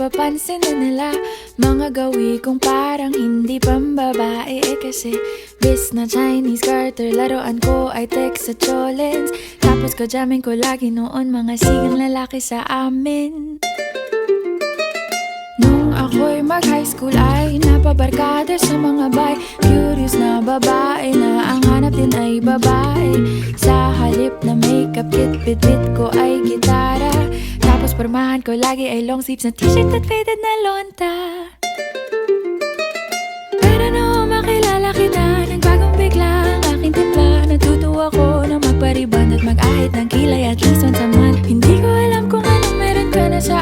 napapansin na nila mga gawi kong parang hindi pambabae. Kasi bis na Chinese Carter, laruan ko ay text sa cholens. Tapos kajamin ko lagi noon mga sigang lalaki sa amin. Nung ako'y mag-high school ay napabarkada sa mga bay. Curious na babae na ang hanap din ay babae. Sa halip na makeup kit, bit-bit ko ay gitara. Tapos pormahan ko lagi ay long sleeves na t-shirt at faded na lonta. Pero noong makilala kita, nagbagong bigla ang aking timpla. Natutuwa ko na magpariban at mag-ahit ng kilay at least once a month. Hindi ko alam kung anong meron ka na sa